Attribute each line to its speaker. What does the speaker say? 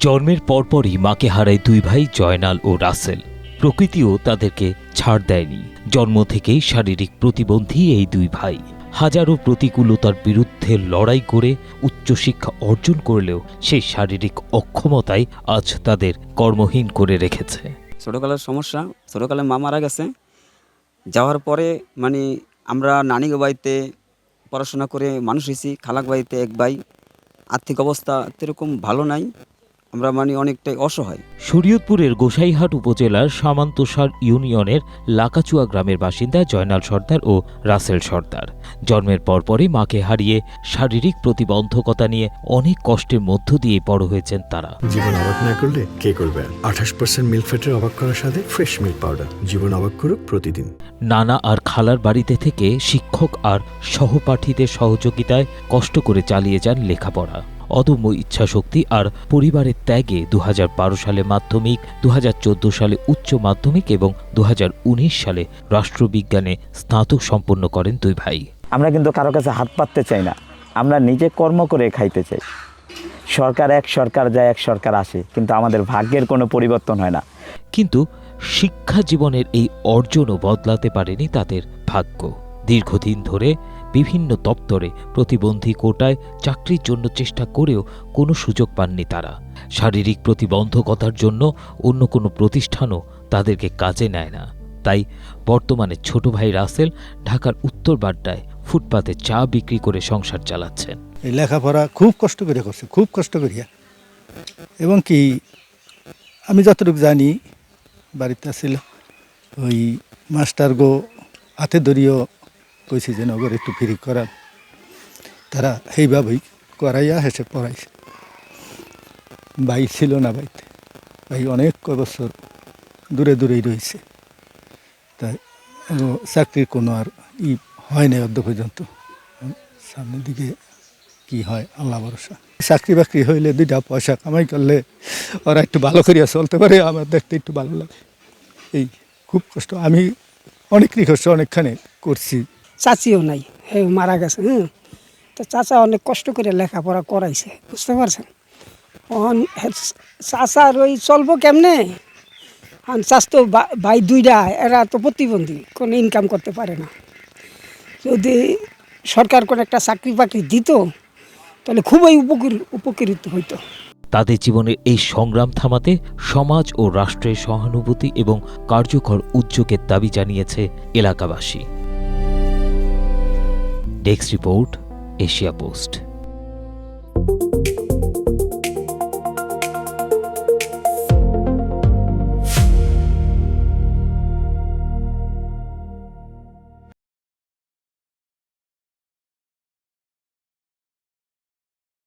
Speaker 1: জন্মের পরপরই মাকে হারায় দুই ভাই জয়নাল ও রাসেল। প্রকৃতিও তাদেরকে ছাড় দেয়নি। জন্ম থেকেই শারীরিক প্রতিবন্ধী এই দুই ভাই হাজারো প্রতিকূলতার বিরুদ্ধে লড়াই করে উচ্চশিক্ষা অর্জন করলেও সেই শারীরিক অক্ষমতাই আজ তাদের কর্মহীন করে রেখেছে।
Speaker 2: ছোটোকালের সমস্যা, ছোটোকালে মা মারা গেছে, যাওয়ার পরে আমরা নানিগো বাড়িতে পড়াশোনা করে মানুষ হয়েছি। খালাক বাড়িতে এক ভাই, আর্থিক অবস্থা সেরকম ভালো নাই, আমরা অনেকটাই অসহায়।
Speaker 1: শরীয়তপুরের গোসাইহাট উপজেলার সামান্তসার ইউনিয়নের লাকাচুয়া গ্রামের বাসিন্দা জয়নাল সর্দার ও রাসেল সর্দার জন্মের পরপরই মাকে হারিয়ে শারীরিক প্রতিবন্ধকতা নিয়ে অনেক কষ্টের মধ্য দিয়ে বড় হয়েছেন তারা।
Speaker 3: জীবন অবাক না করলে কে করবে? 28% মিল্ক ফ্যাটের অবাক করার সাথে ফ্রেশ মিল্ক পাউডার। জীবন অবাক করুক প্রতিদিন।
Speaker 1: নানা আর খালার বাড়িতে থেকে শিক্ষক আর সহপাঠীদের সহযোগিতায় কষ্ট করে চালিয়ে যান লেখাপড়া। অদম্য ইচ্ছাশক্তি আর পরিবারের ত্যাগে 2012 সালে মাধ্যমিক, 2014 সালে উচ্চ মাধ্যমিক এবং 2019 সালে রাষ্ট্রবিজ্ঞানে স্নাতক সম্পন্ন করেন দুই ভাই।
Speaker 4: আমরা কিন্তু কারো কাছে হাত পাততে চাই না, আমরা নিজে কর্ম করে খাইতে চাই। সরকার এক সরকার যায়, এক সরকার আসে, কিন্তু আমাদের ভাগ্যের কোনো পরিবর্তন হয় না।
Speaker 1: কিন্তু শিক্ষা জীবনের এই অর্জনও বদলাতে পারেনি তাদের ভাগ্য। দীর্ঘদিন ধরে বিভিন্ন দপ্তরে প্রতিবন্ধী কোটায় চাকরির জন্য চেষ্টা করেও কোনো সুযোগ পাননি তারা। শারীরিক প্রতিবন্ধকতার জন্য অন্য কোনো প্রতিষ্ঠানও তাদেরকে কাজে নেয় না। তাই বর্তমানে ছোট ভাই রাসেল ঢাকার উত্তর বাড্ডায় ফুটপাতে চা বিক্রি করে সংসার চালাচ্ছেন।
Speaker 5: এই লেখাপড়া খুব কষ্ট করে করছে, খুব কষ্ট করিয়া। এবং কি আমি যতটুকু জানি, বাড়িতে ছিল ওই মাস্টার গো হাতে ধরিও কইছি যে নগর একটু ফ্রি করার, তারা সেইভাবেই করাইয়া হেসে পড়াইছে। ভাই ছিল না বাড়িতে, ভাই অনেক বছর দূরে দূরেই রয়েছে। তাই চাকরির কোনো আর হয় নাই অর্ধ পর্যন্ত। সামনের দিকে কি হয় আল্লাহ ভরসা। চাকরি বাকরি হইলে দুইটা পয়সা কামাই করলে ওরা একটু ভালো করিয়া চলতে পারে, আমার দেখতে একটু ভালো লাগে। এই খুব কষ্ট, আমি অনেক রিকোয়েস্ট অনেকখানে করছি।
Speaker 6: চাচিও নাই, মারা গেছে। তো চাচা অনেক কষ্ট করে লেখাপড়া করাইছে, বুঝতে পারছেন। চাচার ওই চলবো কেমনে? চাচ তো ভাই দুইটা, এরা তো প্রতিবন্ধী, কোনো ইনকাম করতে পারে না। যদি সরকার কোনো একটা চাকরি বাকরি দিত তাহলে খুবই উপকৃত হইতো।
Speaker 1: তাদের জীবনের এই সংগ্রাম থামাতে সমাজ ও রাষ্ট্রের সহানুভূতি এবং কার্যকর উদ্যোগের দাবি জানিয়েছে এলাকাবাসী। Desk report, Asia post.